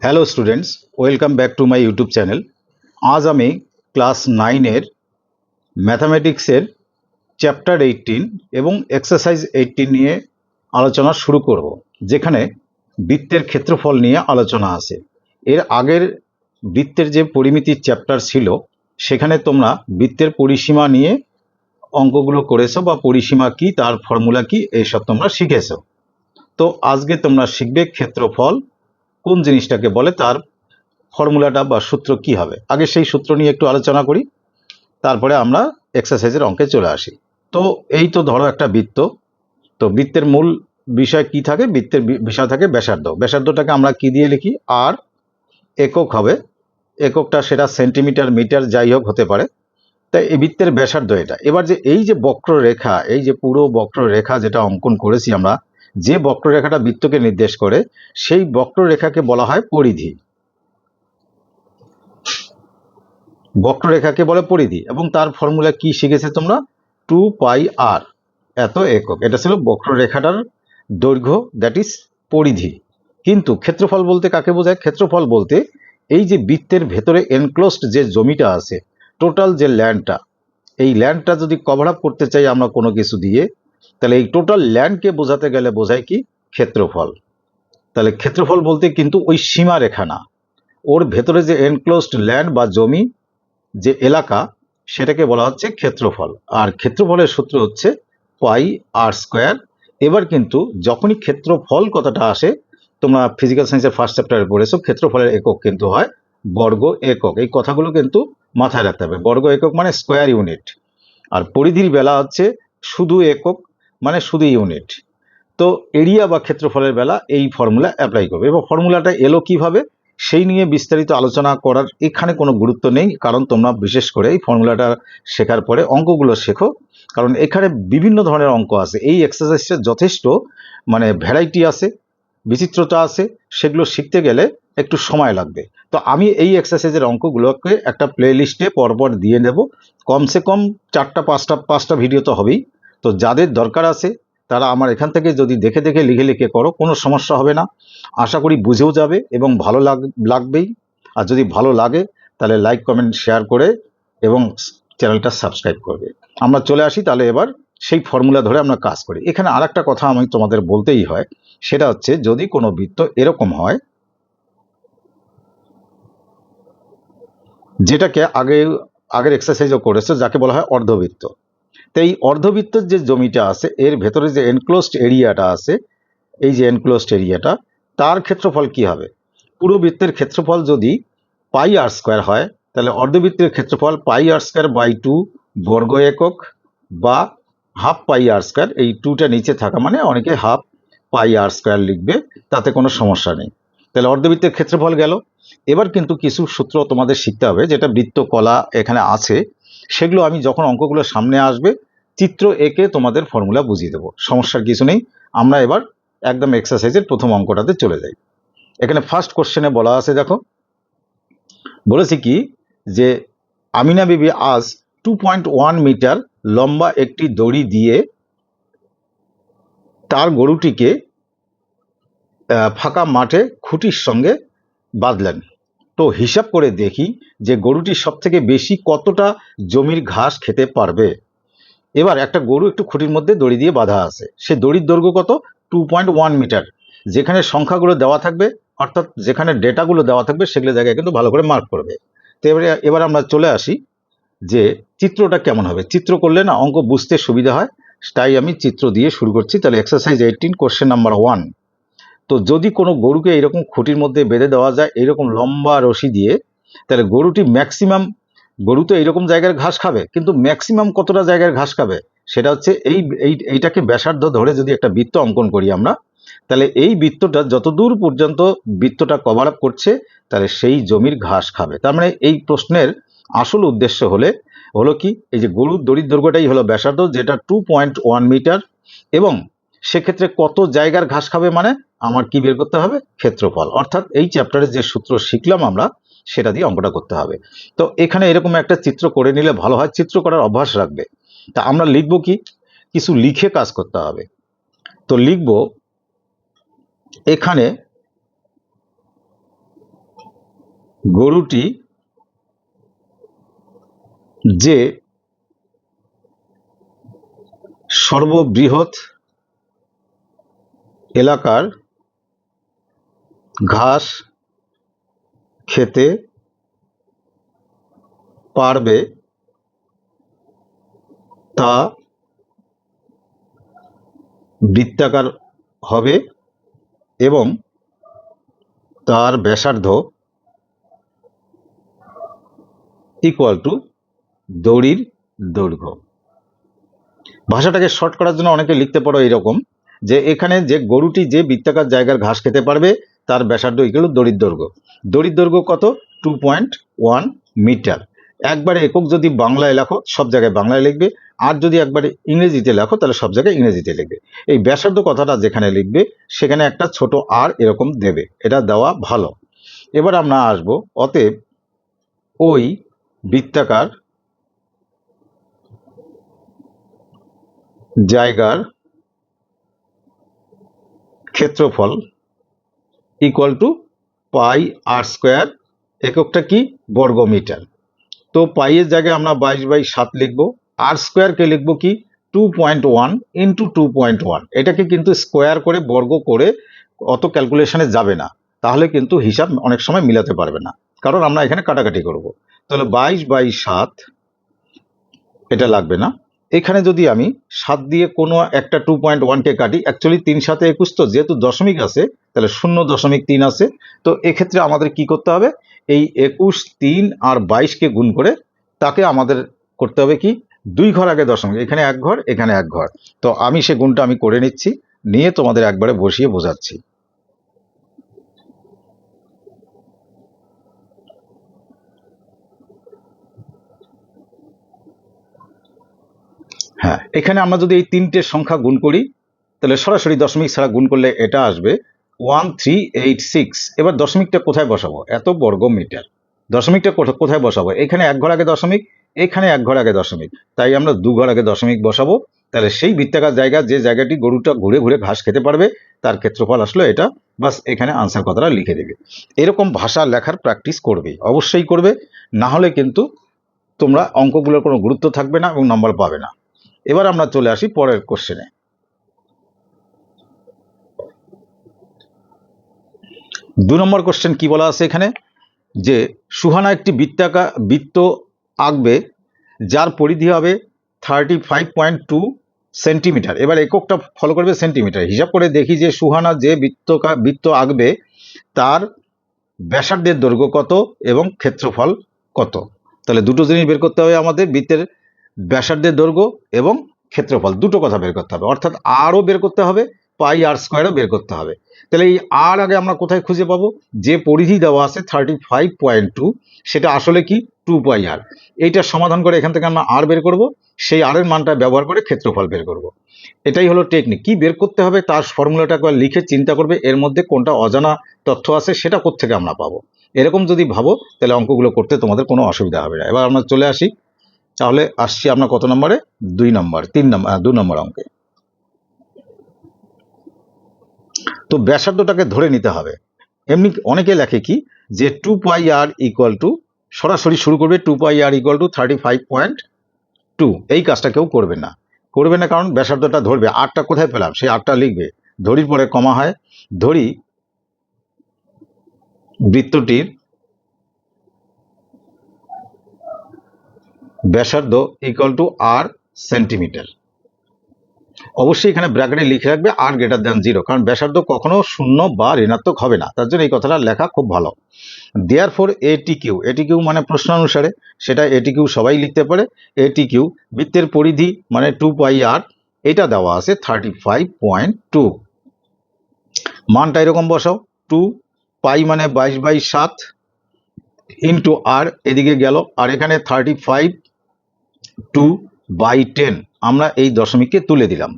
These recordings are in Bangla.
Hello students, welcome back to my YouTube channel. আজ আমি ক্লাস 9-এর ম্যাথামেটিক্সের চ্যাপ্টার 18 এবং এক্সারসাইজ 18 নিয়ে আলোচনা শুরু করব, যেখানে বৃত্তের ক্ষেত্রফল নিয়ে আলোচনা আছে। এর আগের বৃত্তের যে পরিমিতির চ্যাপ্টার ছিল, সেখানে তোমরা বৃত্তের পরিসীমা নিয়ে অঙ্কগুলো করেছো বা পরিসীমা কি, তার ফর্মুলা কি, এইসব তোমরা শিখেছো। তো আজকে তোমরা শিখবে ক্ষেত্রফল কোন জিনিসটাকে বলে, তার ফর্মুলাটা বা সূত্র কি হবে। আগে সেই সূত্র নিয়ে একটু আলোচনা করি, তারপরে আমরা এক্সারসাইজের অঙ্কে চলে আসি। তো এই তো ধরো একটা বৃত্ত। তো বৃত্তের মূল বিষয় কি থাকে? বৃত্তের বিষয় থাকে ব্যাসার্ধ। ব্যাসার্ধটাকে আমরা কি দিয়ে লিখি? আর একক হবে। এককটা সেটা সেন্টিমিটার, মিটার, যাই হোক হতে পারে। তাই এই বৃত্তের ব্যাসার্ধ এটা। এবার যে এই যে বক্ররেখা, এই যে পুরো বক্ররেখা যেটা অঙ্কন করেছি আমরা, যে বক্ররেখাটা বৃত্তকে নির্দেশ করে, সেই বক্ররেখাকে বলা হয় পরিধি। বক্ররেখাকে বলে পরিধি। এবং তার ফর্মুলা কি শিখেছে তোমরা? 2πr, এত একক। এটা ছিল বক্ররেখাটার দৈর্ঘ্য, দ্যাট ইজ পরিধি। কিন্তু ক্ষেত্রফল বলতে কাকে বোঝায়? ক্ষেত্রফল বলতে এই যে বৃত্তের ভেতরে এনক্লোজড যে জমিটা আছে, টোটাল যে ল্যান্ডটা, এই ল্যান্ডটা যদি কভার আপ করতে চাই আমরা কোনো কিছু দিয়ে, তাহলে এই টোটাল ল্যান্ডকে বোঝাতে গেলে বোঝায় কি? ক্ষেত্রফল। তাহলে ক্ষেত্রফল বলতে কিন্তু ওই সীমারেখা না, ওর ভেতরে যে এনক্লোজড ল্যান্ড বা জমি, যে এলাকা, সেটাকে বলা হচ্ছে ক্ষেত্রফল। আর ক্ষেত্রফলের সূত্র হচ্ছে পাই আর স্কোয়ার। এবার কিন্তু যখনই ক্ষেত্রফল কথাটা আসে, তোমরা ফিজিক্যাল সায়েন্সের ফার্স্ট চ্যাপ্টারে পড়েছো, ক্ষেত্রফলের একক কিন্তু হয় বর্গ একক। এই কথাগুলো কিন্তু মাথায় রাখতে হবে। বর্গ একক মানে স্কোয়ার ইউনিট, আর পরিধির বেলা হচ্ছে শুধু একক, মানে শুধু ইউনিট। তো এরিয়া বা ক্ষেত্রফলের বেলা এই ফর্মুলা অ্যাপ্লাই করবে। এবার ফর্মুলাটা এলো কিভাবে, সেই নিয়ে বিস্তারিত আলোচনা করার এখানে কোনো গুরুত্ব নেই, কারণ তোমরা বিশেষ করে এই ফর্মুলাটা শেখার পরে অঙ্কগুলো শেখো, কারণ এখানে বিভিন্ন ধরনের অঙ্ক আছে। এই এক্সারসাইজটা যথেষ্ট মানে ভ্যারাইটি আছে, বিচিত্রতা আছে, সেগুলো শিখতে গেলে একটু সময় লাগবে। তো আমি এই এক্সারসাইজের অঙ্কগুলোকে একটা প্লে লিস্টে পরপর দিয়ে নেব। কমসে কম 4-5টা ভিডিও তো হবেই। তো যাদের দরকার আছে তারা আমার এখান থেকে যদি দেখে দেখে লিখে লিখে করো, কোনো সমস্যা হবে না। আশা করি বুঝেও যাবে এবং ভালো লাগবেই। আর যদি ভালো লাগে তাহলে লাইক, কমেন্ট, শেয়ার করে এবং চ্যানেলটা সাবস্ক্রাইব করবে। আমরা চলে আসি তাহলে এবার সেই ফর্মুলা ধরে আমরা কাজ করি। এখানে আর একটা কথা আমি তোমাদের বলতেই হয়, সেটা হচ্ছে যদি কোনো বৃত্ত এরকম হয়, যেটাকে আগের এক্সারসাইজও করেছে, যাকে বলা হয় অর্ধবৃত্ত। তো এই অর্ধবৃত্তের যে জমিটা আছে, এর ভেতরে যে এনক্লোজড এরিয়াটা আছে, এই যে এনক্লোজড এরিয়াটা, তার ক্ষেত্রফল কি হবে? পুরো বৃত্তের ক্ষেত্রফল যদি পাই আর স্কোয়ার হয়, তাহলে অর্ধবৃত্তের ক্ষেত্রফল পাই আর স্কোয়ার বাই 2 বর্গ একক, বা হাফ পাই আর স্কোয়ার। এই 2টা নিচে থাকা মানে অনেকে হাফ পাই আর স্কোয়ার লিখবে, তাতে কোনো সমস্যা নেই। তাহলে অর্ধবৃত্তের ক্ষেত্রফল গেল। এবার কিন্তু কিছু সূত্র তোমাদের শিখতে হবে, যেটা বৃত্তকলা এখানে আছে, সেগুলো আমি যখন অঙ্কগুলো সামনে আসবে চিত্র এঁকে তোমাদের ফর্মুলা বুঝিয়ে দেবো, সমস্যার কিছু নেই। আমরা এবার একদম এক্সারসাইজের প্রথম অঙ্কটাতে চলে যাই। এখানে ফার্স্ট কোশ্চেনে বলা আছে, দেখো বলেছি কি, যে আমিনা বিবি আজ 2.1 মিটার লম্বা একটি দড়ি দিয়ে তার গরুটিকে ফাঁকা মাঠে খুঁটির সঙ্গে বাঁধলেন। তো হিসাব করে দেখি যে গরুটি সব থেকে বেশি কতটা জমির ঘাস খেতে পারবে। এবার একটা গরু একটু খুঁটির মধ্যে দড়ি দিয়ে বাঁধা আছে, সে দড়ির দৈর্ঘ্য কত? 2.1 মিটার। যেখানে সংখ্যাগুলো দেওয়া থাকবে, অর্থাৎ যেখানে ডেটাগুলো দেওয়া থাকবে, সেগুলো জায়গায় কিন্তু ভালো করে মার্ক করবে। তো এবার আমরা চলে আসি যে চিত্রটা কেমন হবে। চিত্র করলে না অঙ্ক বুঝতে সুবিধা হয়, তাই আমি চিত্র দিয়ে শুরু করছি। তাহলে এক্সারসাইজ 18 কোশ্চেন নাম্বার 1। তো যদি কোনো গরুকে এরকম খুঁটির মধ্যে বেঁধে দেওয়া যায় এরকম লম্বা রশি দিয়ে, তাহলে গরুটি ম্যাক্সিমাম, গরু তো এইরকম জায়গার ঘাস খাবে, কিন্তু ম্যাক্সিমাম কতটা জায়গার ঘাস খাবে সেটা হচ্ছে এইটাকে ব্যাসার্ধ ধরে যদি একটা বৃত্ত অঙ্কন করি আমরা, তাহলে এই বৃত্তটা যতদূর পর্যন্ত বৃত্তটা কভার আপ করছে, তাহলে সেই জমির ঘাস খাবে। তার মানে এই প্রশ্নের আসল উদ্দেশ্য হলো কি, এই যে গরুর দড়ির দৈর্ঘ্যটাই হলো ব্যাসার্ধ, যেটা 2.1 মিটার, এবং সেক্ষেত্রে কত জায়গার ঘাস খাবে মানে আমার কি বের করতে হবে? ক্ষেত্রফল। অর্থাৎ এই চ্যাপ্টারে যে সূত্র শিখলাম আমরা, সেটা দিয়ে অঙ্কটা করতে হবে। তো এখানে এরকম একটা চিত্র করে নিলে ভালো হয়, চিত্র করার অভ্যাস রাখবে। তা আমরা লিখবো কি, কিছু লিখে কাজ করতে হবে। তো লিখবো এখানে গরুটি যে সর্ববৃহৎ এলাকার ঘাস খেতে পারবে তা বৃত্তাকার হবে এবং তার ব্যাসার্ধ ইকুয়াল টু দড়ির দৈর্ঘ্য। ভাষাটাকে শর্ট করার জন্য অনেকে লিখতে পারো এরকম, যে এখানে যে গরুটি যে বৃত্তাকার জায়গার ঘাস খেতে পারবে তার ব্যাসার্ধ ইকুয়াল টু দড়ির দৈর্ঘ্য। দড়ির দৈর্ঘ্য কত? 2.1 মিটার। একবারে একক যদি বাংলায় লেখো সব জায়গায় বাংলায় লিখবে, আর যদি একবারে ইংরেজিতে লেখো তাহলে সব জায়গায় ইংরেজিতে লিখবে। এই ব্যাসার্ধ কথাটা যেখানে লিখবে সেখানে একটা ছোট আর এরকম দেবে, এটা দেওয়া ভালো। এবার আমরা আসবো, অতএব ওই বৃত্তাকার জায়গার ক্ষেত্রফল equal to pi R square, এককটা কি? বর্গ মিটার। তো পাইয়ের জায়গায় আমরা 22/7 লিখবো, আর স্কোয়ারকে লিখবো কি? 2.1 ইন্টু 2.1। এটাকে কিন্তু স্কোয়ার করে বর্গ করে অত ক্যালকুলেশনে যাবে না, তাহলে কিন্তু হিসাব অনেক সময় মিলাতে পারবে না, কারণ আমরা এখানে কাটাকাটি করব। তাহলে 22/7 এটা লাগবে না। এখানে যদি আমি 7 দিয়ে কোনো একটা 2.1কে কাটি, অ্যাকচুয়ালি 3 7 21, তো যেহেতু দশমিক আছে তাহলে 0.3 আছে। তো এক্ষেত্রে আমাদের কি করতে হবে? এই 21, 3 আর 22কে গুণ করে তাকে আমাদের করতে হবে কি? 2 ঘর আগে দশমিক, এখানে 1 ঘর, এখানে 1 ঘর। তো আমি সে গুণটা আমি করে নিচ্ছি, নিয়ে তোমাদের একবারে বসিয়ে বোঝাচ্ছি। হ্যাঁ, এখানে আমরা যদি এই তিনটে সংখ্যা গুণ করি তাহলে সরাসরি দশমিক ছাড়া গুণ করলে এটা আসবে 1386। এবার দশমিকটা কোথায় বসাবো? এত বর্গ মিটার, দশমিকটা কোথায় বসাবো? এখানে 1 ঘর আগে দশমিক, এখানে 1 ঘর আগে দশমিক, তাই আমরা 2 ঘর আগে দশমিক বসাবো। তাহলে সেই বৃত্তাকার জায়গা, যে জায়গাটি গরুটা ঘুরে ঘুরে ঘাস খেতে পারবে, তার ক্ষেত্রফল আসলো এটা। বাস এখানে আনসার কথাটা লিখে দেবে। এরকম ভাষা লেখার প্র্যাকটিস করবে, অবশ্যই করবে, না হলে কিন্তু তোমরা অঙ্কগুলোর কোনো গুরুত্ব থাকবে না এবং নম্বর পাবে না। এবার আমরা চলে আসি পরের কোশ্চেনে। 2 নম্বর কোশ্চেন কি বলা আছে এখানে? যে সুহানা একটি বৃত্ত আঁকবে যার পরিধি হবে 35.2 সেন্টিমিটার। এবার এককটা ফলো করবে সেন্টিমিটার। হিসাব করে দেখি যে সুহানা যে বৃত্ত আঁকবে তার ব্যাসার্ধের দৈর্ঘ্য কত এবং ক্ষেত্রফল কত। তাহলে দুটো জিনিস বের করতে হবে আমাদের, বৃত্তের ব্যাসার্ধের দৈর্ঘ্য এবং ক্ষেত্রফল, দুটো কথা বের করতে হবে। অর্থাৎ আরও বের করতে হবে, পাই আর স্কোয়ারও বের করতে হবে। তাহলে এই আর আগে আমরা কোথায় খুঁজে পাবো? যে পরিধি দেওয়া আছে 35.2, সেটা আসলে কি? 2 পাই আর। এইটা সমাধান করে এখান থেকে আমরা আর বের করব, সেই আর এর মানটা ব্যবহার করে ক্ষেত্রফল বের করব। এটাই হলো টেকনিক। কি বের করতে হবে তার ফর্মুলাটা একবার লিখে চিন্তা করবে, এর মধ্যে কোনটা অজানা তথ্য আছে সেটা কোত্থেকে আমরা পাবো। এরকম যদি ভাবো তাহলে অঙ্কগুলো করতে তোমাদের কোনো অসুবিধা হবে না। এবার আমরা চলে আসি, তাহলে আসছি আমরা কত নম্বরে? 2 নম্বর অঙ্কে। তো ব্যাসার্ধটাকে ধরে নিতে হবে। এমনি অনেকে লেখে কি যে 2 পাই আর ইকুয়াল টু, সরাসরি শুরু করবে 2 পাই আর ইকুয়াল টু 35.2। এই কাজটা কেউ করবে না, কারণ ব্যাসার্ধটা ধরবে। আরটা কোথায় পেলাম? সেই আরটা লিখবে, ধরির পরে কমা হয়, ধরি বৃত্তটির ব্যাসার্ধ ইকুয়াল টু আর সেন্টিমিটার। অবশ্যই এখানে ব্র্যাকেটে লিখে রাখবে আর গ্রেটার দ্যান 0, কারণ ব্যাসার্ধ কখনো শূন্য বা ঋণাত্মক হবে না, তার জন্য এই কথাটা লেখা খুব ভালো। দেয়ার ফর এটি কিউ মানে প্রশ্ন অনুসারে সেটা এটি কিউ সবাই লিখতে পারে। এটি কিউ বৃত্তের পরিধি মানে 2 পাই আর, এটা দেওয়া আছে 35.2। মানটা এরকম বসাও, 2 পাই মানে 22/7 ইন্টু আর, এদিকে গেল, আর এখানে 35.2/10 আমরা এই দশমিককে তুলে দিলাম।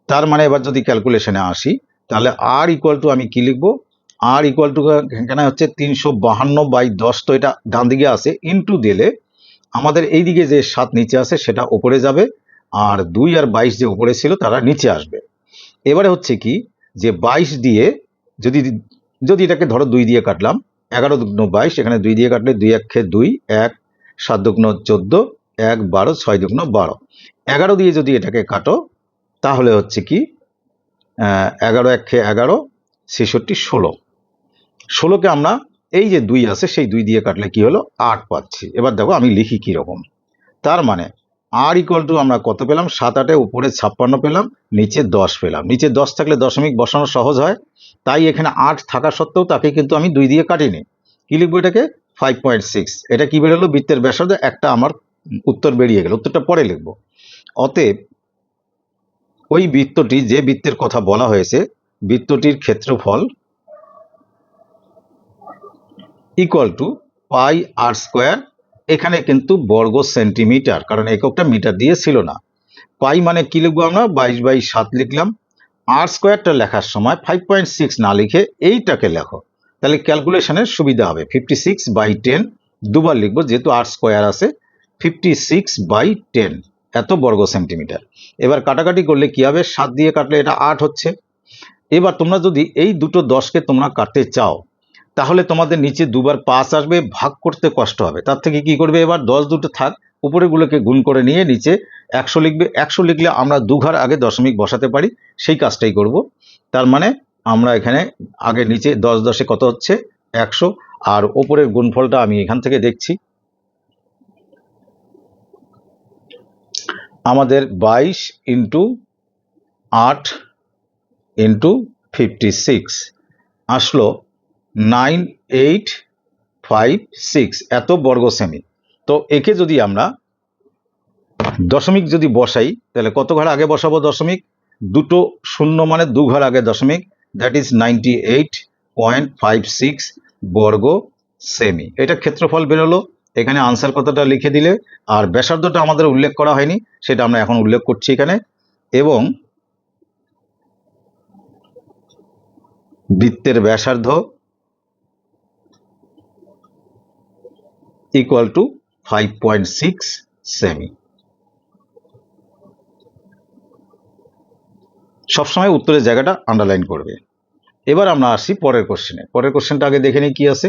তার মানে এবার যদি ক্যালকুলেশনে আসি তাহলে আর ইকুয়াল টু আমি কি লিখবো? আর ইকুয়াল টু এখানে হচ্ছে 352/10, তো এটা ডান দিকে আছে, ইন্টু দিলে আমাদের এই দিকে যে 7 নিচে আছে সেটা উপরে যাবে, আর 2 আর 22 যে উপরে ছিল তারা নিচে আসবে। এবারে হচ্ছে কি যে 22 দিয়ে যদি এটাকে ধরো 2 দিয়ে কাটলাম, 11 দুগুণ 22, এখানে 2 দিয়ে কাটলে 2 1 2, 1 7 দুগুণ 14, 1 12, 6 দুগুণ 12। 11 দিয়ে যদি এটাকে কাটো তাহলে হচ্ছে কি 11 1 11, 66 16। 16কে আমরা এই যে 2 আছে সেই 2 দিয়ে কাটলে কি হলো 8 পাচ্ছি। এবার দেখো আমি লিখি কি রকম। তার মানে আর ইকুয়াল টু আমরা কত পেলাম, 7 8 উপরে 56 পেলাম, নিচে 10 পেলাম। নিচে 10 থাকলে দশমিক বসানো সহজ হয়, তাই এখানে 8 থাকা সত্ত্বেও তাকে কিন্তু আমি 2 দিয়ে কাটিনি। কি লিখবো এটাকে 5.6। এটা কি বেরোলো, বৃত্তের ব্যাসার্ধ। একটা আমার উত্তর বেরিয়ে গেল, উত্তরটা পরে লিখবো। অতএব ওই বৃত্তটি, যে বৃত্তের কথা বলা হয়েছে, বৃত্তটির ক্ষেত্রফল equal to pi R square. এখানে কিন্তু বর্গ সেন্টিমিটার, কারণ এককটা মিটার দিয়ে ছিল না। পাই মানে কি লিখবো আমরা 22/7 লিখলাম। আর স্কোয়ারটা লেখার সময় 5.6 না লিখে এইটাকে লেখো, তাহলে ক্যালকুলেশনের সুবিধা হবে। 56/10 দুবার লিখবো, যেহেতু আর স্কোয়ার আছে। 56/10 এত বর্গ সেন্টিমিটার। এবার কাটাকাটি করলে কি হবে, 7 দিয়ে কাটলে এটা 8 হচ্ছে। এবার তোমরা যদি এই দুটো 10কে তোমরা কাটতে চাও তাহলে তোমাদের নিচে দুবার 5 আসবে, ভাগ করতে কষ্ট হবে। তার থেকে কি করবে, এবার 10 দুটো থাক, উপরেগুলোকে গুণ করে নিয়ে নিচে 100 লিখবে। 100 লিখলে আমরা দুঘর আগে দশমিক বসাতে পারি, সেই কাজটাই করব। তার মানে আমরা এখানে আগে নিচে 10 10 কত হচ্ছে 100, আর ওপরের গুণফলটা আমি এখান থেকে দেখছি। আমাদের 22 ইন্টু 8 ইন্টু 56 আসলো 9856 এত বর্গ সেমি। তো একে যদি আমরা দশমিক যদি বসাই তাহলে কত ঘর আগে বসাবো দশমিক, দুটো শূন্য মানে দু ঘর আগে দশমিক, দ্যাট ইজ 98.56 বর্গ সেমি। এটা ক্ষেত্রফল বেরোলো। এখানে আনসার কতটা লিখে দিলে, আর ব্যাসার্ধটা আমাদের উল্লেখ করা হয়নি, সেটা আমরা এখন উল্লেখ করছি এখানে। এবং বৃত্তের ব্যাসার্ধ ইকুয়াল টু 5.6 সেমি। সবসময় উত্তরের জায়গাটা আন্ডারলাইন করবে। এবার আমরা আসি পরের কোশ্চেনে। পরের কোশ্চেনটা আগে দেখে নিই কি আছে।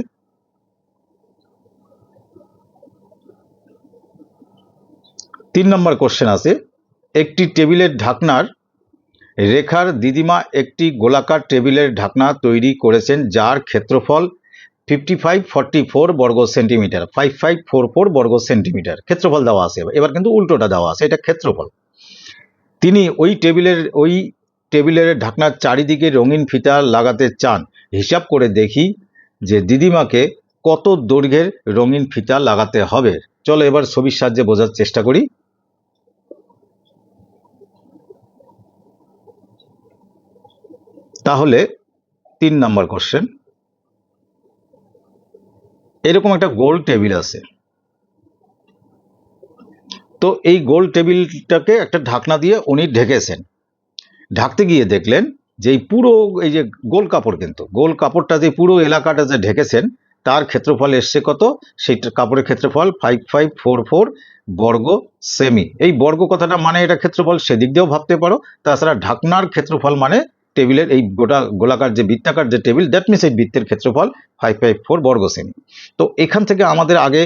3 নম্বর কোশ্চেন আছে, একটি টেবিলের ঢাকনার রেখার দিদিমা একটি গোলাকার টেবিলের ঢাকনা তৈরি করেছেন যার ক্ষেত্রফল 5544 বর্গ সেন্টিমিটার। 5544 বর্গ সেন্টিমিটার ক্ষেত্রফল দেওয়া আছে। এবার কিন্তু উল্টোটা দেওয়া আছে, এটা ক্ষেত্রফল। তিনি ওই টেবিলের ঢাকনার চারিদিকে রঙিন ফিতা লাগাতে চান। হিসাব করে দেখি যে দিদিমাকে কত দৈর্ঘ্যের রঙিন ফিতা লাগাতে হবে। চলো এবার ছবির সাহায্যে বোঝার চেষ্টা করি। তাহলে 3 নম্বর কোশ্চেন, এরকম একটা গোল টেবিল আছে। তো এই গোল টেবিলটাকে একটা ঢাকনা দিয়ে উনি ঢেকেছেন। ঢাকতে গিয়ে দেখলেন যে এই পুরো এই যে গোল কাপড়, কিন্তু গোল কাপড়টা যে পুরো এলাকাটা যে ঢেকেছেন তার ক্ষেত্রফল এসছে কত, সেই কাপড়ের ক্ষেত্রফল 5544 বর্গ সেমি। এই বর্গ কথাটা মানে এটা ক্ষেত্রফল, সেদিক দিয়েও ভাবতে পারো। তাছাড়া ঢাকনার ক্ষেত্রফল মানে টেবিলের এই গোলাকার যে বৃত্তাকার যে টেবিল, দ্যাট মিনস এই বৃত্তের ক্ষেত্রফল 554 বর্গ সেমি। তো এখান থেকে আমাদের আগে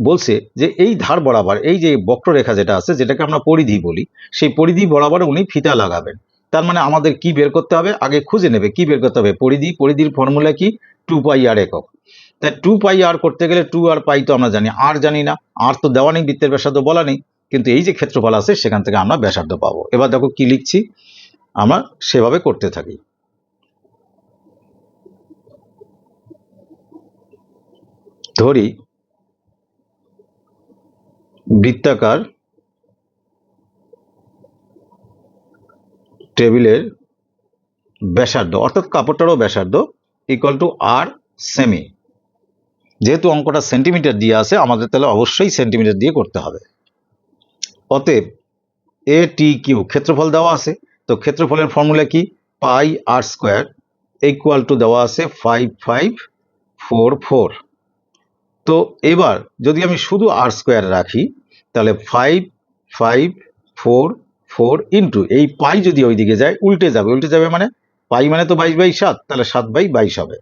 বলছে যে এই ধার বরাবর এই যে বক্ররেখা যেটা আছে, যেটাকে আমরা পরিধি বলি, সেই পরিধি বরাবর উনি ফিতা লাগাবেন। তার মানে আমাদের কি বের করতে হবে, আগে খুঁজে নেবে কি বের করতে হবে, পরিধি। পরিধির ফর্মুলা কি 2πr একক। তাই 2πr করতে গেলে 2 আর পাই তো আমরা জানি, আর জানি না। আর তো দেওয়া নেই, বৃত্তের ব্যাসার্ধ বলা নেই, কিন্তু এই যে ক্ষেত্রফল আছে সেখান থেকে আমরা ব্যাসার্ধ পাবো। এবার দেখো কি লিখছি, আমরা সেভাবে করতে থাকি। ধরি বৃত্তাকার টেবিলের ব্যাসার্ধ অর্থাৎ কাপড়টারও ব্যাসার্ধ ইকুয়াল টু আর সেমি। যেহেতু অঙ্কটা সেন্টিমিটার দিয়ে আছে, আমাদের তাহলে অবশ্যই সেন্টিমিটার দিয়ে করতে হবে। অতএব এ টি কিউ ক্ষেত্রফল দেওয়া আছে, তো ক্ষেত্রফলের ফর্মুলা কি পাই আর স্কোয়ার ইকুয়াল টু দেওয়া আছে 5544। তো এবার যদি আমি শুধু আর স্কোয়ার রাখি তাহলে 5544 ইন্টু এই পাই যদি ওইদিকে যায় উল্টে যাবে। উল্টে যাবে মানে পাই মানে তো 22/7, তাহলে 7/22 হবে।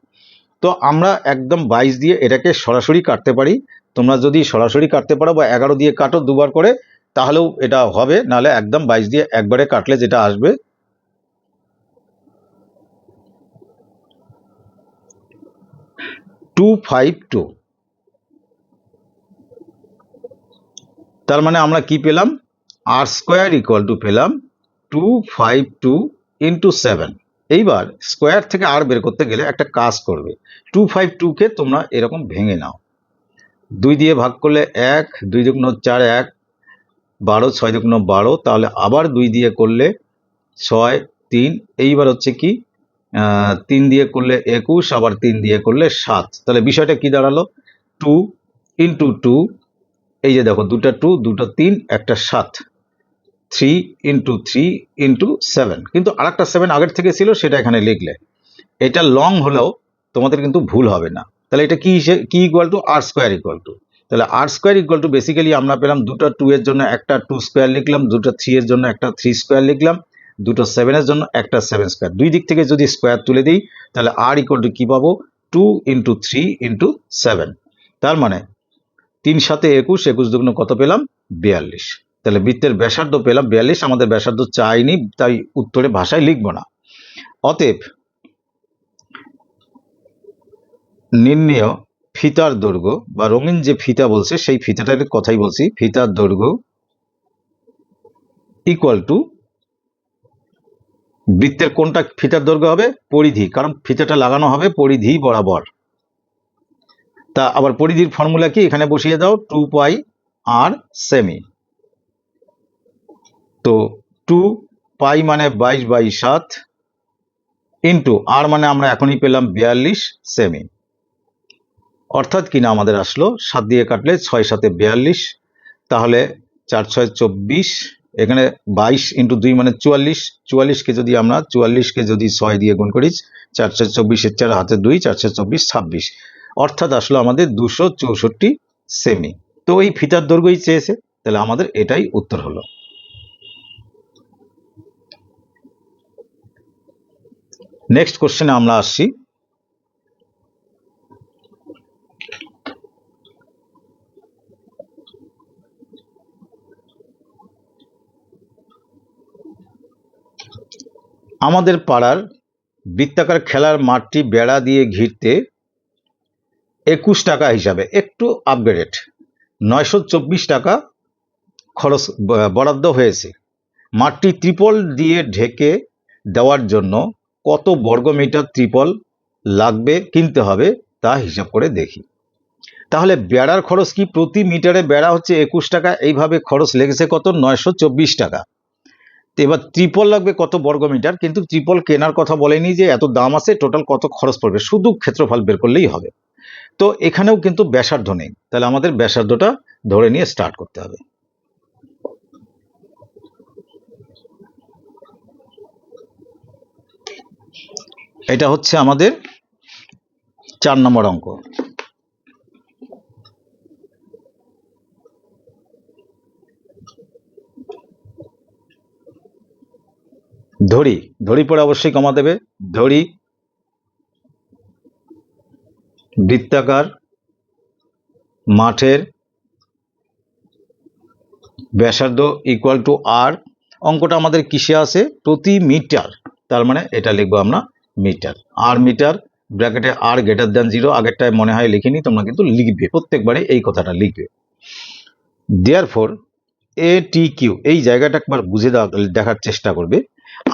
তো আমরা একদম 22 দিয়ে এটাকে সরাসরি কাটতে পারি। তোমরা যদি সরাসরি কাটতে পারো বা 11 দিয়ে কাটো দুবার করে, তাহলেও এটা হবে, নাহলে একদম 22 দিয়ে একবারে কাটলে যেটা আসবে 252। তার মানে আমরা কি পেলাম, আর স্কোয়ার ইকুয়াল টু পেলাম 252 ইন্টু 7। এইবার স্কোয়ার থেকে আর বের করতে গেলে একটা কাজ করবে, 252কে তোমরা এরকম ভেঙে নাও, 2 দিয়ে ভাগ করলে 1, 2 দুগুণ 4, 1, 12, 6 দুগুণ 12, তাহলে আবার 2 দিয়ে করলে 6, 3, এইবার হচ্ছে কি 3 দিয়ে করলে 21, আবার 3 দিয়ে করলে 7। তাহলে বিষয়টা কি দাঁড়ালো, 2 ইন্টু 2, এই যে দেখো দুটা 2, দুটো 3, একটা 7, 3 ইন্টু 3 ইন্টু 7, কিন্তু আরেকটা 7 আগের থেকে ছিল, সেটা এখানে লিখলে। এটা লং হলেও তোমাদের কিন্তু ভুল হবে না। তাহলে এটা কি equal to, R square equal to. তাহলে R square equal to basically আমরা পেলাম দুটো 2 এর জন্য একটা 2 স্কোয়ার লিখলাম, দুটো 3 এর জন্য একটা 3 স্কোয়ার লিখলাম, দুটো 7 এর জন্য একটা 7 স্কোয়ার। দুই দিক থেকে যদি স্কোয়ার তুলে দিই, তাহলে আর ইকুয়াল টু কি পাবো, 2 ইন্টু 3 ইন্টু 7। তার মানে 3 7 21, 21 দুগুণ কত পেলাম, 42। তাহলে বৃত্তের ব্যাসার্ধ পেলাম 42। আমাদের ব্যাসার্ধ চাইনি, তাই উত্তরে ভাষায় লিখবো না। অতএব নির্ণেয় ফিতার দৈর্ঘ্য বা রঙিন যে ফিতা বলছে সেই ফিতাটার কথাই বলছি, ফিতার দৈর্ঘ্য ইকুয়াল টু, বৃত্তের কোনটা ফিতার দৈর্ঘ্য হবে, পরিধি, কারণ ফিতাটা লাগানো হবে পরিধি বরাবর। তা আবার পরিধির ফর্মুলা কি, এখানে বসিয়ে দাও, 2 পাই আর সেমি। তো 2 পাই মানে 22/7 ইন্টু আর মানে আমরা এখনই পেলাম 42 সেমি। অর্থাৎ কিনা আমাদের আসলো 7 দিয়ে কাটলে 6 7 42, তাহলে 4 6 24, এখানে 22 ইন্টু 2 মানে 44। 44কে যদি আমরা 44কে যদি 6 দিয়ে গুণ করি, 4 4 24, 4 হাতে 2, 4 4 24 26, অর্থাৎ আসলো আমাদের 264 সেমি। তো এই ফিতার দৈর্ঘ্যই চেয়েছে, তাহলে আমাদের এটাই উত্তর হলো। নেক্সট কোশ্চেনে আমরা আসছি। আমাদের পাড়ার বৃত্তাকার খেলার মাঠটি বেড়া দিয়ে ঘিরতে 21 টাকা হিসাবে একটু আপগ্রেড 924 টাকা খরচ বরাদ্দ হয়েছে। মাঠটি ত্রিপল দিয়ে ঢেকে দেওয়ার জন্য কত বর্গমিটার ত্রিপল লাগবে কিনতে হবে তা হিসাব করে দেখি। তাহলে বেড়ার খরচ কি, প্রতি মিটারে বেড়া হচ্ছে 21 টাকা, এইভাবে খরচ লেগেছে কত, 924 টাকা। তো এবার ত্রিপল লাগবে কত বর্গমিটার, কিন্তু ত্রিপল কেনার কথা বলেনি যে এত দাম আছে, টোটাল কত খরচ পড়বে, শুধু ক্ষেত্রফল বের করলেই হবে। তো এখানেও কিন্তু ব্যাসার্ধ নেই, তাহলে আমাদের ব্যাসার্ধটা ধরে নিয়ে স্টার্ট করতে হবে। এটা হচ্ছে আমাদের 4 নম্বর অঙ্ক। ধরি পরে অবশ্যই কমা দেবে। ধরি বৃত্তাকার মাঠের ব্যাসার্ধ ইকুয়াল টু আর। অঙ্কটা আমাদের কিসে আছে, প্রতি মিটার, তার মানে এটা লিখবো আমরা মিটার। আর মিটার ব্র্যাকেটে আর গ্রেটার দ্যান 0, আগেরটায় মনে হয় লিখিনি, তোমরা কিন্তু লিখবে, প্রত্যেকবারে এই কথাটা লিখবে। দেয়ারফর ATQ, এই জায়গাটা একবার বুঝে দেখার চেষ্টা করবে।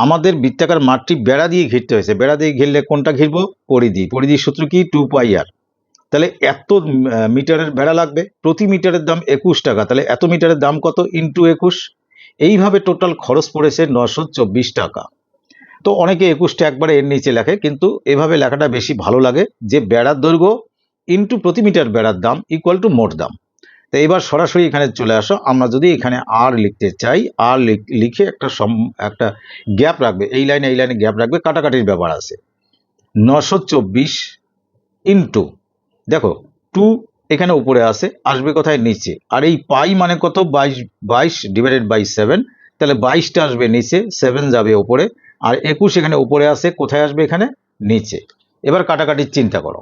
আমাদের বৃত্তাকার মাঠটি বেড়া দিয়ে ঘিরতে হয়েছে, বেড়া দিয়ে ঘিরলে কোনটা ঘিরবো, পরিধি। পরিধির সূত্র কি, 2 পাই আর। তাহলে এত মিটারের বেড়া লাগবে, প্রতি মিটারের দাম 21 টাকা, তাহলে এত মিটারের দাম কত, ইন্টু 21। এইভাবে টোটাল খরচ পড়েছে 924 টাকা। তো অনেকে 21টা একবারে এর নিচে লেখে, কিন্তু এভাবে লেখাটা বেশি ভালো লাগে, যে বেড়ার দৈর্ঘ্য ইন্টু প্রতি মিটার বেড়ার দাম ইকুয়াল টু মোট দাম। তো এবার সরাসরি এখানে চলে আসো, আমরা যদি এখানে আর লিখতে চাই, আর লিখে একটা গ্যাপ রাখবে, এই লাইনে এই লাইনে গ্যাপ রাখবে, কাটাকাটির ব্যাপার আছে। 924 ইন্টু, দেখো 2 এখানে উপরে আসবে কোথায়, নিচে। আর এই পাই মানে কত, 22 ডিভাইডেড বাই 7, তাহলে 22টা আসবে নিচে, 7 যাবে উপরে, আর 21 এখানে উপরে কোথায় আসবে, এখানে নিচে। এবার কাটাকাটির চিন্তা করো,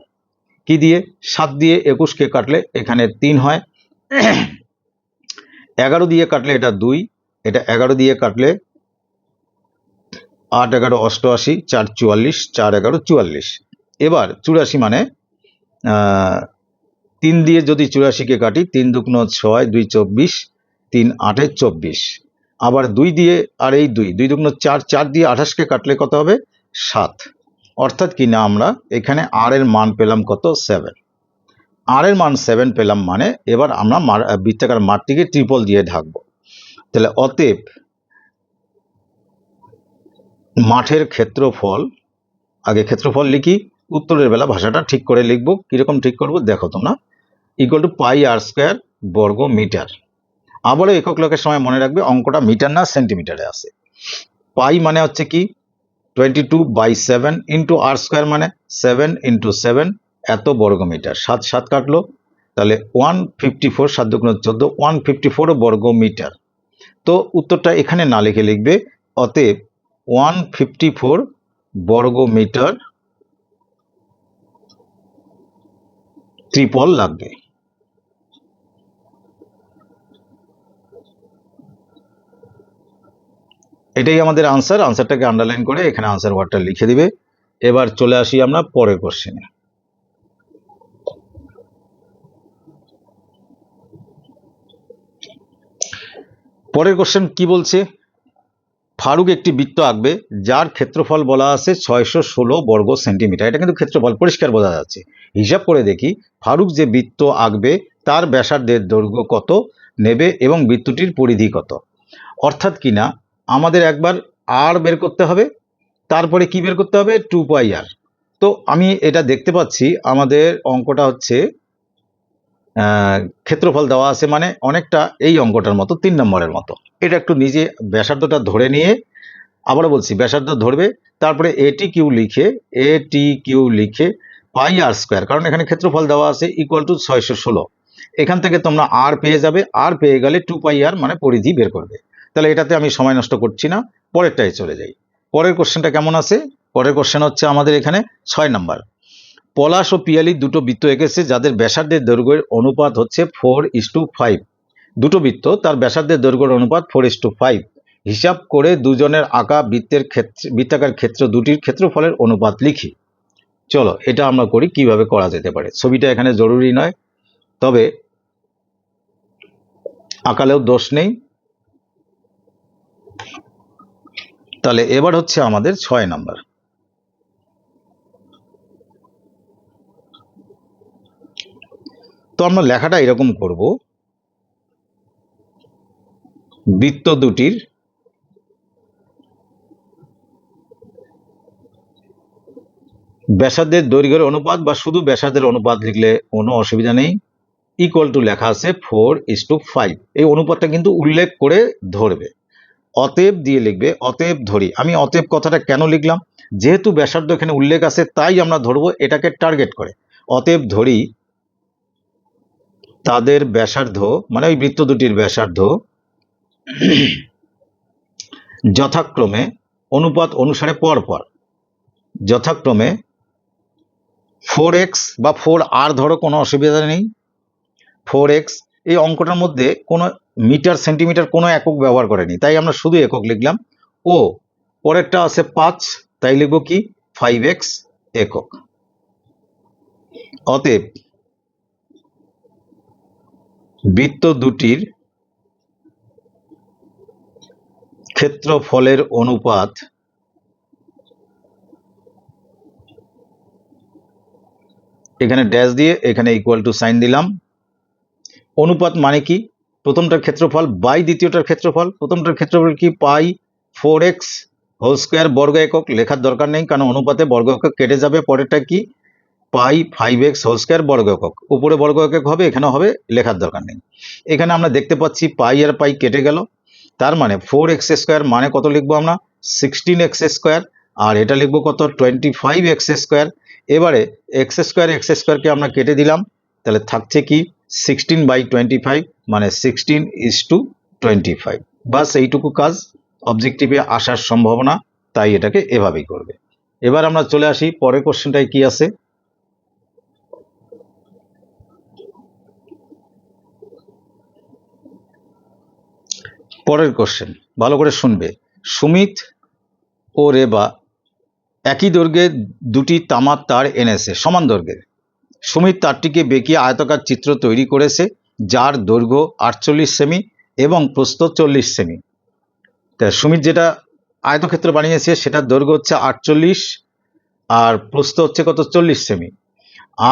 কি দিয়ে? 7 দিয়ে 21কে কাটলে এখানে 3 হয়, 11 দিয়ে কাটলে এটা 2, এটা 11 দিয়ে কাটলে 8 11 88, 4 44, 4 11 44। এবার 84 মানে 3 দিয়ে যদি 84কে কাটি, 3 দুগুণ 6, 2 24, 3 8 24। আবার 2 দিয়ে, আর এই 2 দুগুণ 4, 4 দিয়ে 28কে কাটলে কত হবে? 7। অর্থাৎ কি না আমরা এখানে আর এর মান পেলাম কত? 7। আর এর মান 7 পেলাম, মানে এবার আমরা বৃত্তাকার মাঠটিকে ট্রিপল দিয়ে ঢাকবো। তাহলে অতএব মাঠের ক্ষেত্রফল, আগে ক্ষেত্রফল লিখি, উত্তরের বেলা ভাষাটা ঠিক করে লিখবো। কিরকম ঠিক করব দেখো তোমরা, equal to pi R square বর্গ মিটার। আবারও একক লকের সময় মনে রাখবে অঙ্কটা মিটার না সেন্টিমিটারে আছে। পাই মানে হচ্ছে কি 22/7 ইন্টু আর স্কোয়ার মানে 7 ইন্টু 7 এত বর্গ মিটার। 7 7 কাটলো, তাহলে 154, 7 দুগুণ 14, 154 বর্গ মিটার। তো উত্তরটা এখানে না লিখে লিখবে অতএব 154 বর্গ মিটার ট্রিপল লাগবে। এটাই আমাদের আনসার। আনসারটাকে আন্ডারলাইন করে এখানে আনসার ওয়ার্ডটা লিখে দিবে। এবার চলে আসি আমরা পরের কোশ্চেনে। পরের কোশ্চেন কি বলছে? ফারুক একটি বৃত্ত আঁকবে যার ক্ষেত্রফল বলা আছে 616 বর্গ সেন্টিমিটার। এটা কিন্তু ক্ষেত্রফল পরিষ্কার বোঝা যাচ্ছে। হিসাব করে দেখি ফারুক যে বৃত্ত আঁকবে তার ব্যাসার্ধের দৈর্ঘ্য কত নেবে এবং বৃত্তটির পরিধি কত। অর্থাৎ কিনা আমাদের একবার আর বের করতে হবে, তারপরে কি বের করতে হবে? 2πr। তো আমি এটা দেখতে পাচ্ছি আমাদের অঙ্কটা হচ্ছে ক্ষেত্রফল দেওয়া আছে, মানে অনেকটা এই অঙ্কটার মতো 3 নম্বরের মতো। এটা একটু নিজে ব্যাসার্ধটা ধরে নিয়ে, আবারও বলছি ব্যাসার্ধ ধরবে, তারপরে এটি কিউ লিখে পাই আর স্কোয়ার, কারণ এখানে ক্ষেত্রফল দেওয়া আছে ইকুয়াল টু 616। এখান থেকে তোমরা আর পেয়ে যাবে, আর পেয়ে গেলে 2πr মানে পরিধি বের করবে। তাহলে এটাতে আমি সময় নষ্ট করছি না, পরেরটায় চলে যাই। পরের কোশ্চেনটা কেমন আছে? পরের কোশ্চেন হচ্ছে আমাদের এখানে 6 নাম্বার। পলাশ ও পিয়ালি দুটো বৃত্ত এঁকেছে যাদের ব্যাসার্ধের দৈর্ঘ্যের অনুপাত হচ্ছে 4:5। দুটো বৃত্ত, তার ব্যাসার্ধের দৈর্ঘ্যের অনুপাত 4:5। হিসাব করে দুজনের আঁকা বৃত্তাকার ক্ষেত্র দুটির ক্ষেত্রফলের অনুপাত লিখি। চলো এটা আমরা করি, কিভাবে করা যেতে পারে। ছবিটা এখানে জরুরি নয়, তবে আঁকালেও দোষ নেই। তাহলে এবার হচ্ছে আমাদের 6 নাম্বার। তো আমরা লেখাটা এরকম করব, বৃত্ত দুটির ব্যাসার্ধের দৈর্ঘ্যের অনুপাত, বা শুধু ব্যাসার্ধের অনুপাত লিখলে কোনো অসুবিধা নেই। ইকুয়াল টু লেখা আছে 4:5। এই অনুপাতটা কিন্তু উল্লেখ করে ধরবে। অতএব দিয়ে লিখবে, অতএব ধরি। আমি অতএব কথাটা কেন লিখলাম? যেহেতু ব্যাসার্ধ এখানে উল্লেখ আছে তাই আমরা ধরবো এটাকে টার্গেট করে। অতএব ধরি তাদের ব্যাসার্ধ, মানে ওই বৃত্ত দুটির ব্যাসার্ধ যথাক্রমে অনুপাত অনুসারে পরপর, যথাক্রমে 4x বা 4r ধরো, কোনো অসুবিধা নেই। 4x, এই অঙ্কটার মধ্যে কোনো মিটার সেন্টিমিটার কোনো একক ব্যবহার করেনি, তাই আমরা শুধু একক লিখলাম। ও পরেরটা আছে 5, তাই লিখব কি 5x একক। অতএব বৃত্ত দুটির ক্ষেত্রফলের অনুপাত এখানে ড্যাশ দিয়ে এখানে ইকুয়াল টু সাইন দিলাম। অনুপাত মানে কি? প্রথমটার ক্ষেত্রফল বাই দ্বিতীয়টার ক্ষেত্রফল। প্রথমটার ক্ষেত্রফল কি? পাই 4x হোল স্কোয়ার বর্গ একক। লেখার দরকার নেই, কারণ অনুপাতে বর্গ একক কেটে যাবে। পরেরটা কি? পাই 5x হোল স্কোয়ার বর্গ একক। উপরে বর্গ একক হবে, এখানে হবে, লেখার দরকার নেই। এখানে আমরা দেখতে পাচ্ছি পাই আর পাই কেটে গেল, তার মানে 4x স্কোয়ার মানে কত লিখবো আমরা? 16x square. আর এটা লিখবো কত? 25x square. এবারে এক্স স্কোয়ারকে আমরা কেটে দিলাম, তাহলে থাকছে কি 16/25, মানে 16:25। বাস এইটুকু কাজ, অবজেক্টিভে আসার সম্ভাবনা, তাই এটাকে এভাবেই করবে। এবার আমরা চলে আসি পরের কোশ্চেনটায় কি আছে। পরের কোশ্চেন ভালো করে শুনবে। সুমিত ও রেবা একই দৈর্ঘ্যে দুটি তামার তার এনেছে, সমান দৈর্ঘ্যের। সুমিত তারটিকে বেঁকিয়ে আয়তাকার চিত্র তৈরি করেছে, যার দৈর্ঘ্য 48 সেমি এবং প্রস্থ 40 সেমি। তা সুমিত যেটা আয়তক্ষেত্র বানিয়েছে সেটার দৈর্ঘ্য হচ্ছে 48 আর প্রস্থ হচ্ছে কত, 40 সেমি।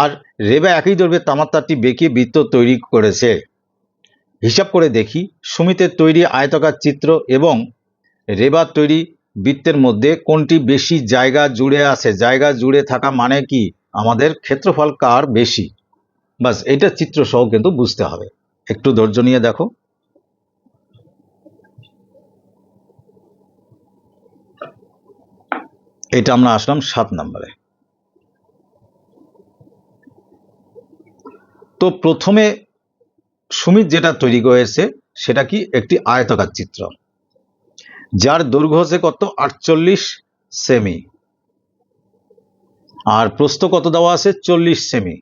আর রেবা একই দৈর্ঘ্যের তামার তারটি বেঁকিয়ে বৃত্ত তৈরি করেছে। হিসাব করে দেখি সুমিতের তৈরি আয়তাকার চিত্র এবং রেবার তৈরি বৃত্তের মধ্যে কোনটি বেশি জায়গা জুড়ে আছে। জায়গা জুড়ে থাকা মানে কি, আমাদের ক্ষেত্রফল কার বেশি। বাস এটা চিত্র সহ কিন্তু বুঝতে হবে, একটু ধৈর্য নিয়ে দেখো। এটা আমরা আসলাম 7 নম্বরে। তো প্রথমে সুমিত যেটা তৈরি করেছে সেটা কি, একটি আয়তাকার চিত্র যার দৈর্ঘ্য হচ্ছে কত, 48 সেমি আর প্রস্থ কত দেওয়া আছে, 40 সেমি।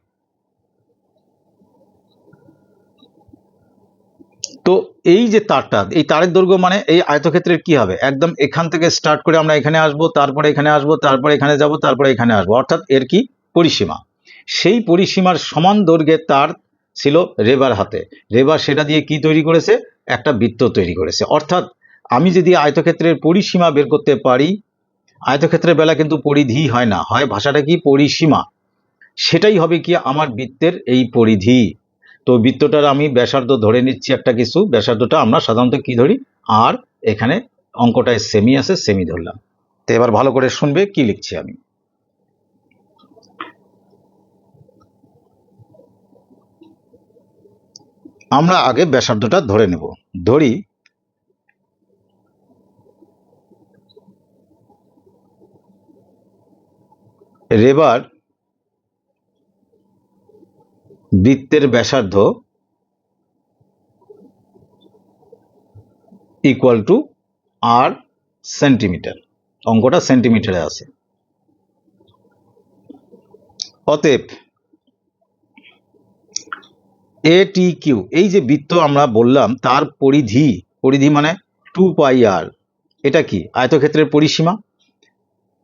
তো এই যে তারটা, এই তারের দৈর্ঘ্য মানে এই আয়তক্ষেত্রের কি হবে, একদম এখান থেকে স্টার্ট করে আমরা এখানে আসব, তারপরে এখানে আসব, তারপরে এখানে যাব, তারপরে এখানে আসব, অর্থাৎ এর কি পরিসীমা। সেই পরিসীমার সমান দৈর্ঘ্যের তার ছিল রেবার হাতে। রেবার সেটা দিয়ে কি তৈরি করেছে, একটা বৃত্ত তৈরি করেছে। অর্থাৎ আমি যদি আয়তক্ষেত্রের পরিসীমা বের করতে পারি, আয়তক্ষেত্রের বেলা কিন্তু পরিধি হয় না, হয় ভাষাটা কি পরিসীমা, সেটাই হবে কি আমার বৃত্তের এই পরিধি। তো বৃত্তটার আমি ব্যাসার্ধ ধরে নিচ্ছি একটা কিছু, ব্যাসার্ধটা আমরা সাধারণত কি ধরি, আর এখানে অঙ্কটায় সেমি আছে, সেমি ধরলাম। তো এবার ভালো করে শুনবে কি লিখছি আমি। আমরা আগে ব্যাসার্ধটা ধরে নেব, ধরি রেবার বৃত্তের ব্যাসার্ধ ইকুয়াল টু আর সেন্টিমিটার, অঙ্কটা সেন্টিমিটারে আছে। অতএব এ টি কিউ, এই যে বৃত্ত আমরা বললাম তার পরিধি, পরিধি মানে 2πr, এটা কি আয়তক্ষেত্রের পরিসীমা।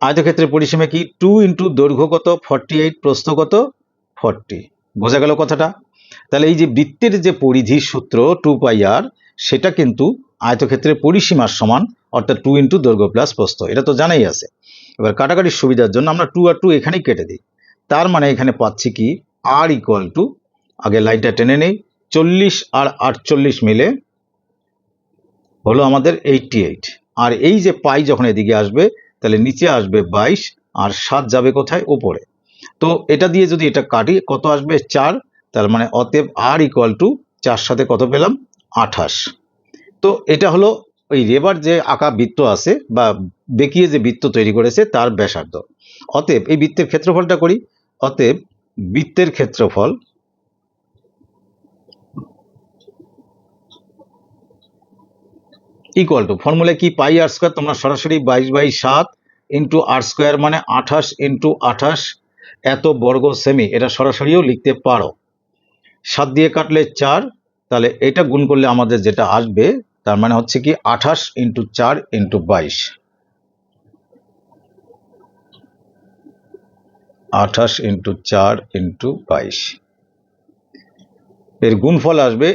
আয়তক্ষেত্রের পরিসীমা কি, 2 ইন্টু দৈর্ঘ্য কত 48, প্রস্থ কত 40। বোঝা গেল কথাটা। তাহলে এই যে বৃত্তের যে পরিধির সূত্র 2πr, সেটা কিন্তু আয়তক্ষেত্রের পরিসীমার সমান, অর্থাৎ 2 ইন্টু দৈর্ঘ্য প্লাস প্রস্থ, এটা তো জানাই আছে। এবার কাটাকাটির সুবিধার জন্য আমরা 2 আর 2 এখানেই কেটে দিই। তার মানে এখানে পাচ্ছি কি, আর ইকুয়াল টু, আগে লাইনটা টেনে নেই, 40 আর 48 মিলে হলো আমাদের 88। আর এই যে পাই যখন এদিকে আসবে তাহলে নিচে আসবে 22 আর 7 যাবে কোথায়, উপরে। তো এটা দিয়ে যদি এটা কাটি কত আসবে, 4। তার মানে অতএব আর ইকুয়াল টু 4 সাথে কত পেলাম, 28। তো এটা হলো ওই রেবার যে আঁকা বৃত্ত আছে বা বেঁকিয়ে যে বৃত্ত তৈরি করেছে তার ব্যাসার্ধ। অতএব এই বৃত্তের ক্ষেত্রফলটা করি। অতএব বৃত্তের ক্ষেত্রফল ইকুয়াল টু, ফর্মুলা কি, পাই আর স্কোয়ার, তোমরা সরাসরি 22/7 ইন্টু আর স্কোয়ার মানে 28 ইন্টু 28 এত বর্গ সেমি, এটা সরাসরিও লিখতে পারো। 7 দিয়ে কাটলে 4, তাহলে এটা গুণ করলে আমাদের যেটা আসবে তার মানে হচ্ছে কি 28 ইন্টু 4 ইন্টু 22, 28 ইন্টু 4 ইন্টু 22, এর গুণফল আসবে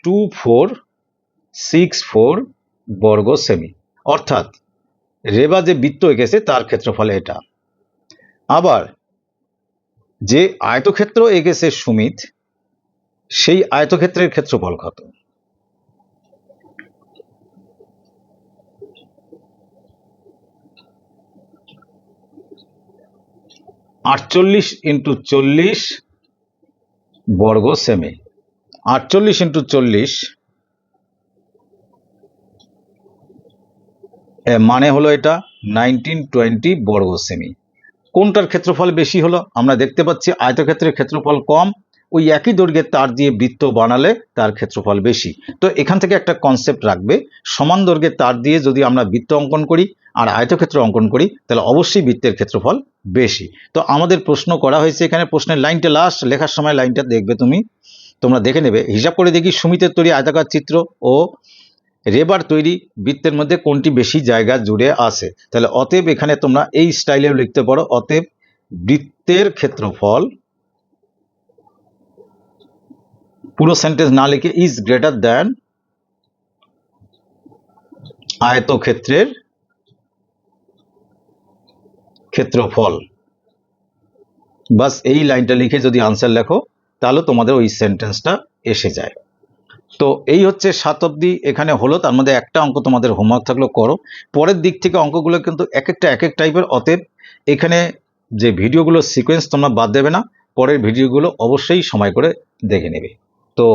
2464 বর্গ সেমি। অর্থাৎ রেবা যে বৃত্ত এঁকেছে তার ক্ষেত্রফল এটা। আবার যে আয়তক্ষেত্র এঁকেছে সুমিত, সেই আয়তক্ষেত্রের ক্ষেত্রফল কত, 48 ইন্টু 40 বর্গ সেমি। 48 ইন্টু 40 মানে হলো এটা 1920 বর্গ সেমি। কোনটার ক্ষেত্রফল বেশি হলো, আমরা দেখতে পাচ্ছি আয়তক্ষেত্রের ক্ষেত্রফল কম, ওই একই দৈর্ঘ্যের তার দিয়ে বৃত্ত বানালে তার ক্ষেত্রফল বেশি। তো এখান থেকে একটা কনসেপ্ট রাখবে, সমান দৈর্ঘ্যের তার দিয়ে যদি আমরা বৃত্ত অঙ্কন করি আর আয়তক্ষেত্র অঙ্কন করি তাহলে অবশ্যই বৃত্তের ক্ষেত্রফল বেশি। তো আমাদের প্রশ্ন করা হয়েছে এখানে, প্রশ্নের লাইনটা লাস্ট লেখার সময় লাইনটা দেখবে তোমরা দেখে নেবে। হিসাব করে দেখি সুমিতের তৈরি আয়তাকার চিত্র ও রেবার তৈরি বৃত্তের মধ্যে কোনটি বেশি জায়গা জুড়ে আছে? তাহলে অতএব এখানে তোমরা এই স্টাইলেও লিখতে পারো, অতএব বৃত্তের ক্ষেত্রফল, পুরো সেন্টেন্স না লিখে ইজ গ্রেটার দ্যান আয়তক্ষেত্রের ক্ষেত্রফল। বাস এই লাইনটা লিখে যদি আনসার লেখো তাহলে তোমাদের ওই সেন্টেন্সটা এসে যায়। তো এই হচ্ছে 7 অবধি এখানে হলো, তার মধ্যে একটা অঙ্ক তোমাদের হোমওয়ার্ক থাকলো করো। পরের দিক থেকে অঙ্কগুলো কিন্তু এক একটা টাইপের, অতএব এখানে যে ভিডিওগুলো সিকোয়েন্স তোমরা বাদ দেবে না, পরের ভিডিওগুলো অবশ্যই সময় করে দেখে নেবে। তো